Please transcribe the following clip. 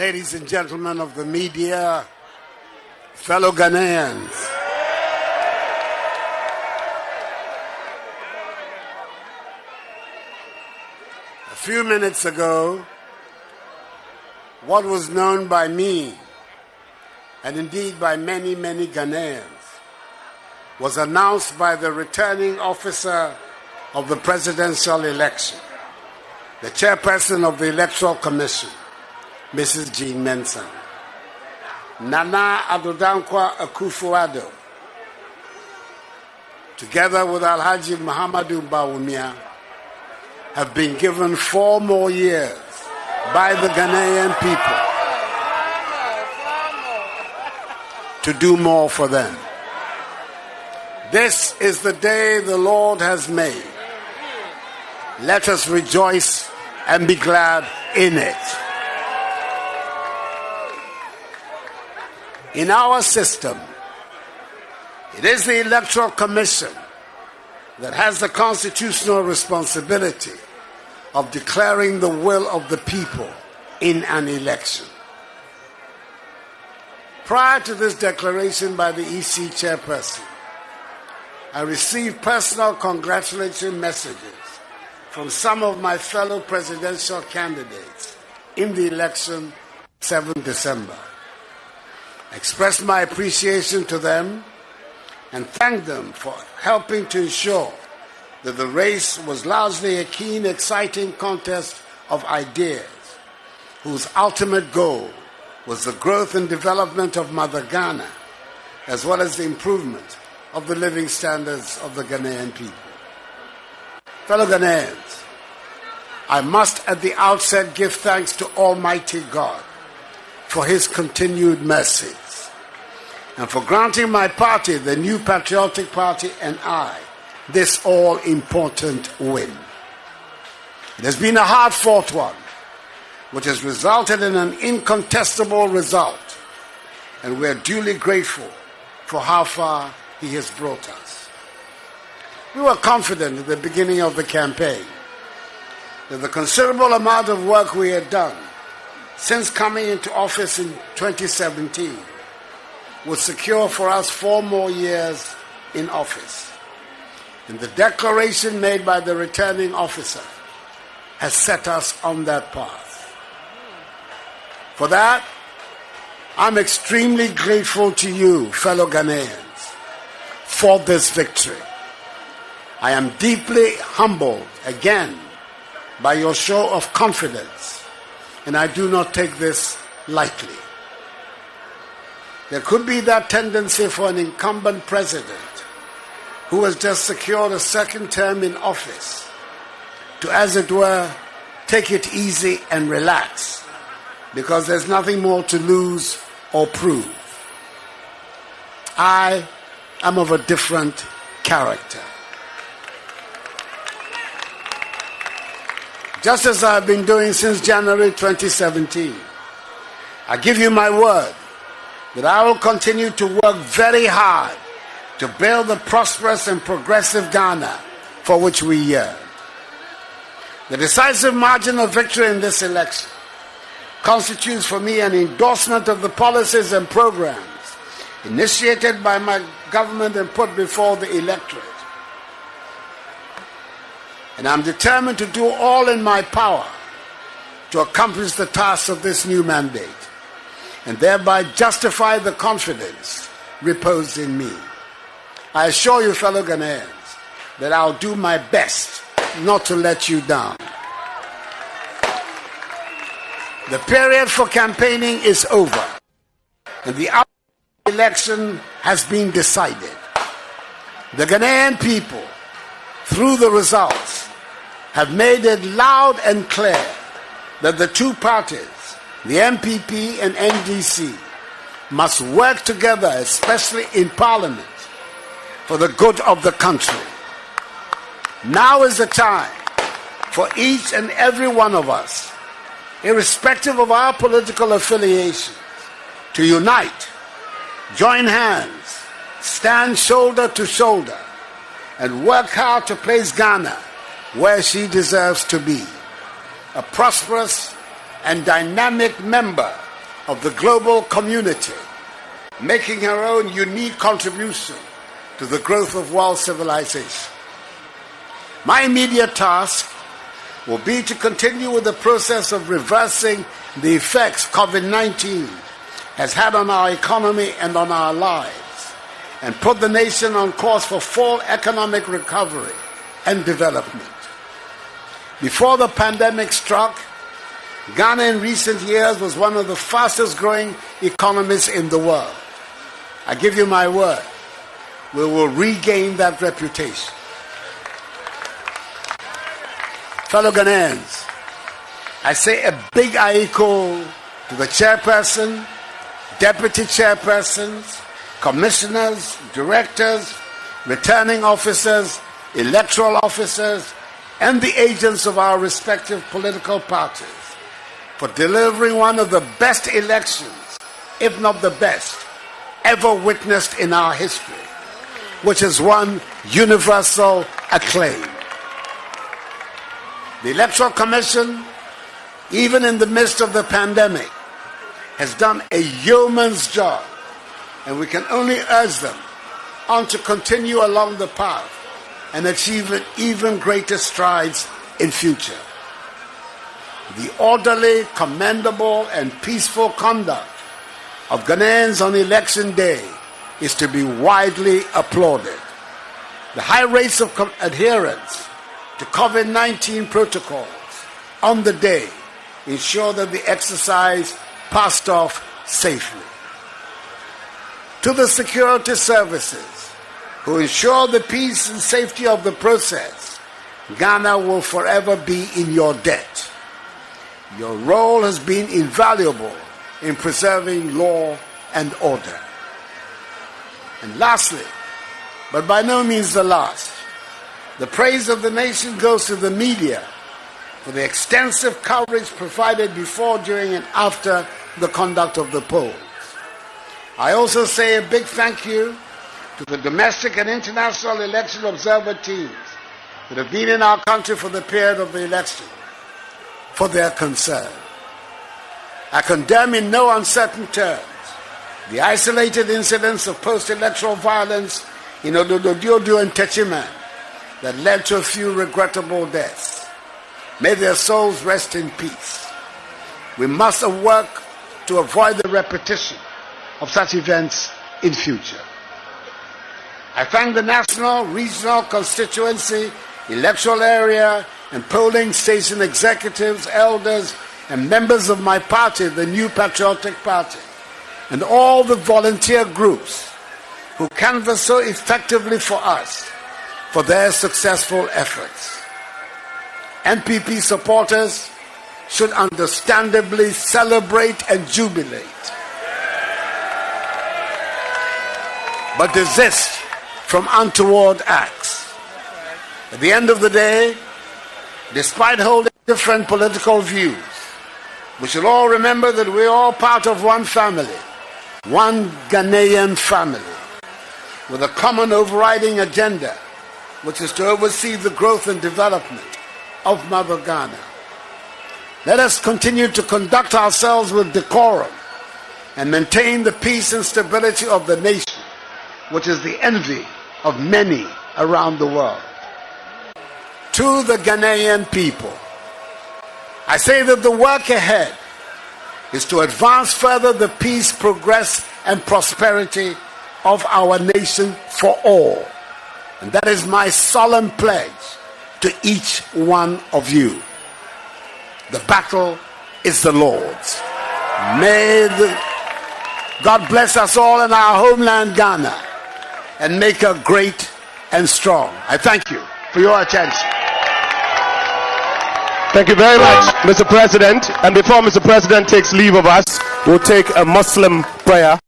ladies and gentlemen of the media, fellow Ghanaians. A few minutes ago, what was known by me, and indeed by many, many Ghanaians, was announced by the returning officer of the presidential election, the chairperson of the Electoral Commission, Mrs. Jean Mensah. Nana Addo Dankwa Akuffo Addo, together with Alhaji Muhammadu Bawumia, have been given 4 more years by the Ghanaian people to do more for them. This is the day the Lord has made. Let us rejoice and be glad in it. In our system, it is the Electoral Commission that has the constitutional responsibility of declaring the will of the people in an election. Prior to this declaration by the EC chairperson, I received personal congratulatory messages from some of my fellow presidential candidates in the election 7 December. I expressed my appreciation to them and thanked them for helping to ensure that the race was largely a keen, exciting contest of ideas whose ultimate goal was the growth and development of Mother Ghana, as well as the improvement of the living standards of the Ghanaian people. Fellow Ghanaians, I must at the outset give thanks to Almighty God for His continued mercies and for granting my party, the New Patriotic Party, and I, this all-important win. It has been a hard-fought one, which has resulted in an incontestable result, and we are duly grateful for how far He has brought us. We were confident at the beginning of the campaign that the considerable amount of work we had done since coming into office in 2017 would secure for us 4 more years in office. And the declaration made by the returning officer has set us on that path. For that, I'm extremely grateful to you, fellow Ghanaians, for this victory. I am deeply humbled again by your show of confidence, and I do not take this lightly. There could be that tendency for an incumbent president who has just secured a second term in office to, as it were, take it easy and relax because there's nothing more to lose or prove. I am of a different character. Just as I've been doing since January 2017, I give you my word that I will continue to work very hard to build the prosperous and progressive Ghana for which we yearn. The decisive margin of victory in this election constitutes for me an endorsement of the policies and programs initiated by my government and put before the electorate. And I'm determined to do all in my power to accomplish the tasks of this new mandate and thereby justify the confidence reposed in me. I assure you, fellow Ghanaians, that I'll do my best not to let you down. The period for campaigning is over, and the outcome of the election has been decided. The Ghanaian people, through the results, have made it loud and clear that the two parties, the MPP and NDC, must work together, especially in Parliament, for the good of the country. Now is the time for each and every one of us, irrespective of our political affiliations, to unite, join hands, stand shoulder to shoulder, and work hard to place Ghana where she deserves to be, a prosperous and dynamic member of the global community, making her own unique contribution to the growth of world civilization. My immediate task will be to continue with the process of reversing the effects COVID-19 has had on our economy and on our lives, and put the nation on course for full economic recovery and development. Before the pandemic struck, Ghana in recent years was one of the fastest growing economies in the world. I give you my word, we will regain that reputation. Fellow Ghanaians, I say a big aiko to the chairperson, deputy chairpersons, commissioners, directors, returning officers, electoral officers, and the agents of our respective political parties for delivering one of the best elections, if not the best, ever witnessed in our history, which has won universal acclaim. The Electoral Commission, even in the midst of the pandemic, has done a yeoman's job, and we can only urge them on to continue along the path and achieve even greater strides in future. The orderly, commendable, and peaceful conduct of Ghanaians on election day is to be widely applauded. The high rates of adherence to COVID-19 protocols on the day ensure that the exercise passed off safely. To the security services who ensure the peace and safety of the process, Ghana will forever be in your debt. Your role has been invaluable in preserving law and order. And lastly, but by no means the last, the praise of the nation goes to the media for the extensive coverage provided before, during, and after the conduct of the polls. I also say a big thank you to the domestic and international election observer teams that have been in our country for the period of the election, for their concern. I condemn in no uncertain terms the isolated incidents of post-electoral violence in Ododo and Techiman that led to a few regrettable deaths. May their souls rest in peace. We must work to avoid the repetition of such events in future. I thank the national, regional, constituency, electoral area, and polling station executives, elders, and members of my party, the New Patriotic Party, and all the volunteer groups who canvass so effectively for us for their successful efforts. NPP supporters should understandably celebrate and jubilate, but desist from untoward acts. At the end of the day, despite holding different political views, we should all remember that we're all part of one family, one Ghanaian family, with a common overriding agenda, which is to oversee the growth and development of Mother Ghana. Let us continue to conduct ourselves with decorum and maintain the peace and stability of the nation, which is the envy of many around the world. To the Ghanaian people, I say that the work ahead is to advance further the peace, progress, and prosperity of our nation for all. And that is my solemn pledge to each one of you. The battle is the Lord's. May God bless us all in our homeland, Ghana, and make her great and strong. I thank you for your attention. Thank you very much, Mr. President. And before Mr. President takes leave of us, we'll take a Muslim prayer.